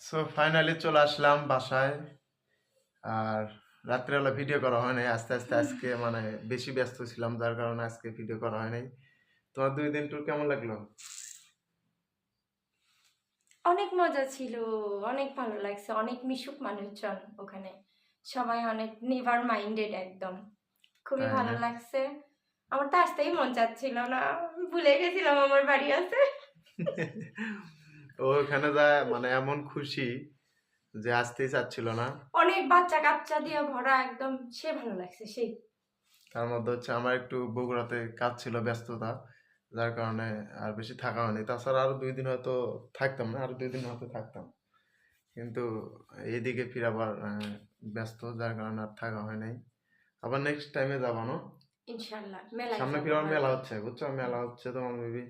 So finally চলে আসলাম বাসায়। আর রাত্রেবেলা ভিডিও করা হয় নাই, আস্তে আস্তে আজকে মানে বেশি ব্যস্ত ছিলাম, যার কারণে আজকে ভিডিও করা হয় নাই। তোমার 2 দিন ট্যুর কেমন লাগলো? অনেক মজা ছিল, অনেক ভালো লাগছে, অনেক মিশুক মানুষজন ওখানে, সবাই অনেক নেভার মাইন্ডেড একদম। খুবই তাই ভালো না? লাগছে। আমার তো আসতেই মন চাচ্ছিল না, ভুলে গেছিলাম আমার বাড়ি আছে। ও ওখানে যা মানে এমন খুশি যে আসতেই চাচ্ছিল না। অনেক বাচ্চা কাচ্চা দিয়ে ভরা একদম, সে ভালো লাগছে সেই। তার মধ্যে হচ্ছে আমার একটু বগুড়াতে কাজ ছিল, ব্যস্ততা, যার কারণে আর বেশি থাকা হয়নি। তাছাড়া আরো 2 দিন হয়তো থাকতাম না, আরো 2 দিন হয়তো থাকতাম, কিন্তু এইদিকে ফিরে আবার ব্যস্ত, যার কারণে আর থাকা হয় নাই। আবার নেক্সট টাইমে যাবো না? ইনশাল্লাহ মেলায় সামনে যাবো ফিরে আবার মেলা হয়তো। হচ্ছে, বুঝছো? মেলা হচ্ছে তোমার মেবি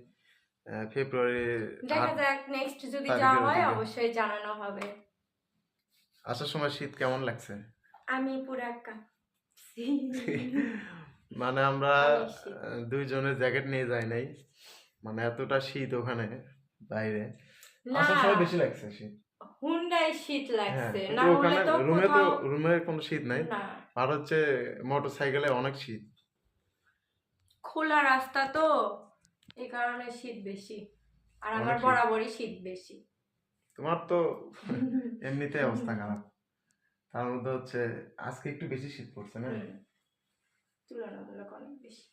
ফেব্রুয়ারি দেখা 8 যাক, নেক্সট যদি যাওয়া তারিখের হয় দিকে। অবশ্যই জানানো হবে। আসার সময় শীত কেমন লাগছে? আমি পুরা কাঁপছি। মানে আমরা অনেক শীত। দুইজনে জ্যাকেট নিয়ে যাই নাই, মানে এতটা শীত ওখানে বাইরে। না, আসার সময় বেশি লাগছে শীত। হুন্ডায় শীত হ্যাঁ, লাগছে, না কিন্তু হলে ওখানে তো রুমে তো কোথাও। রুমে কোনো শীত নাই। না, আর হচ্ছে মোটর সাইকেলে অনেক শীত। খোলা রাস্তা তো, এই কারণে শীত বেশি। আর আমার অনেক শীত। বরাবরই শীত বেশি। তোমার তো এমনিতে অবস্থা খারাপ, তার মধ্যে হচ্ছে আজকে একটু বেশি শীত পড়ছে না? হুম, তুলনামূলক অনেক বেশি।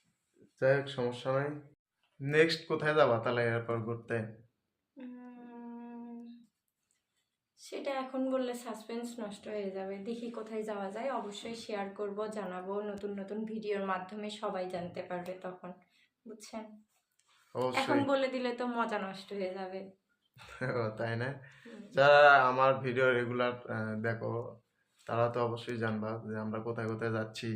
যাই হোক, সমস্যা নাই। নেক্সট কোথায় যাবা তাহলে এরপর ঘুরতে? উম, সেটা এখন বললে সাসপেন্স নষ্ট হয়ে যাবে। দেখি কোথায় যাওয়া যায়, অবশ্যই শেয়ার করব, জানাবো। নতুন নতুন ভিডিওর মাধ্যমে সবাই জানতে পারবে তখন, বুঝছেন? এখন অবশ্যই। বলে দিলে তো মজা নষ্ট হয়ে যাবে। ও, তাই না? হুম। যারা আমার ভিডিও রেগুলার দেখো, তারা তো অবশ্যই জানবা যে আমরা কোথায় কোথায় যাচ্ছি।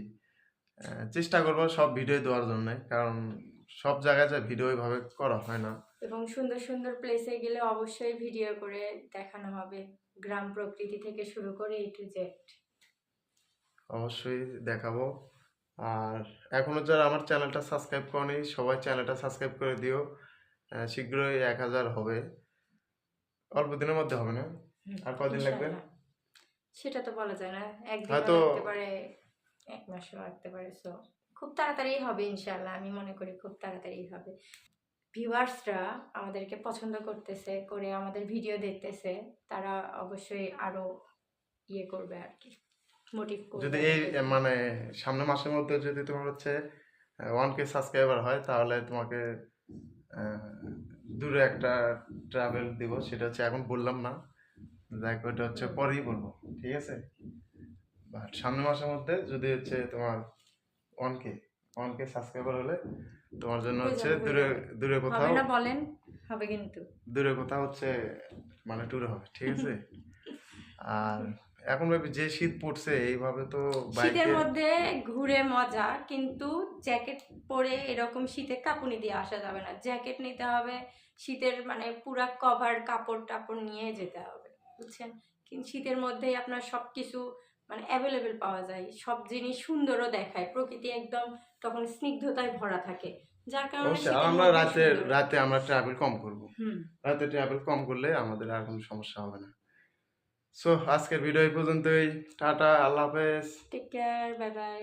চেষ্টা করবো সব ভিডিও দেওয়ার জন্য, কারণ সব জায়গায় যে ভিডিও এইভাবে করা হয় না। এবং সুন্দর সুন্দর প্লেসে গেলে অবশ্যই ভিডিও করে দেখানো হবে, গ্রাম প্রকৃতি থেকে শুরু করে A to Z। অবশ্যই দেখাবো। আর এখনো যারা আমার চ্যানেলটা সাবস্ক্রাইব করেনি, সবাই চ্যানেলটা সাবস্ক্রাইব করে দিও। শীঘ্রই 1000 হবে, অল্প দিনের মধ্যে হবে না? আর কদিন লাগবে? ইনশাল্লাহ, সেটা তো বলা যায় না, একদিনও হয়তো। লাগতে পারে, এক মাসও লাগতে পারে। সো খুব তাড়াতাড়ি হবে ইনশাল্লাহ, আমি মনে করি খুব তাড়াতাড়ি হবে। ভিউয়ার্সরা আমাদেরকে পছন্দ করতেছে, করে আমাদের ভিডিও দেখতেছে, তারা অবশ্যই আরো ইয়ে করবে আর কি, মোটিভ করবে যদি এই আমাদের জন্য। মানে সামনের মাসের মধ্যে যদি তোমার হচ্ছে 1K সাবস্ক্রাইবার হয়, তাহলে তোমাকে আহ, দূরে একটা ট্রাভেল দিব, সেটা হচ্ছে এখন বললাম না, দেখ ওটা হচ্ছে হুম, পরেই বলবো, ঠিক আছে? বাট সামনের মাসের মধ্যে যদি হচ্ছে তোমার 1K সাবস্ক্রাইবার হলে তোমার জন্য হয়ে হচ্ছে যাবে, হয়ে দূরে যাবে। দূরে হবে কোথাও, না বলেন? হবে কিন্তু। দূরে কোথাও হচ্ছে মানে ট্যুরে হবে, ঠিক আছে? আর এখন ভাবি যে শীত পড়ছে এইভাবে তো শীতের বাইকে। মধ্যে ঘুরে মজা, কিন্তু জ্যাকেট পরে এরকম শীতে কাঁপুনি দিয়ে আসা যাবে না, জ্যাকেট নিতে হবে। শীতের মানে পুরা কভার কাপড় টাপড় নিয়ে যেতে হবে, বুঝছেন? কিন্তু শীতের মধ্যেই আপনার সব কিছু মানে অ্যাভেলেবেল পাওয়া যায়, সব জিনিস সুন্দরও দেখায়, প্রকৃতি একদম তখন স্নিগ্ধতায় ভরা থাকে, যার কারণে অবশ্যই। আর শীতের আমরা মধ্যেই রাতে সুন্দর রাতে লাগে। আমরা ট্রাভেল কম করব। হুম। রাতে ট্রাভেল কম করলে আমাদের আর কোনো সমস্যা হবে না। সো আজকের ভিডিও এই পর্যন্তই। টাটা, আল্লাহ হাফেজ। Take care, bye by.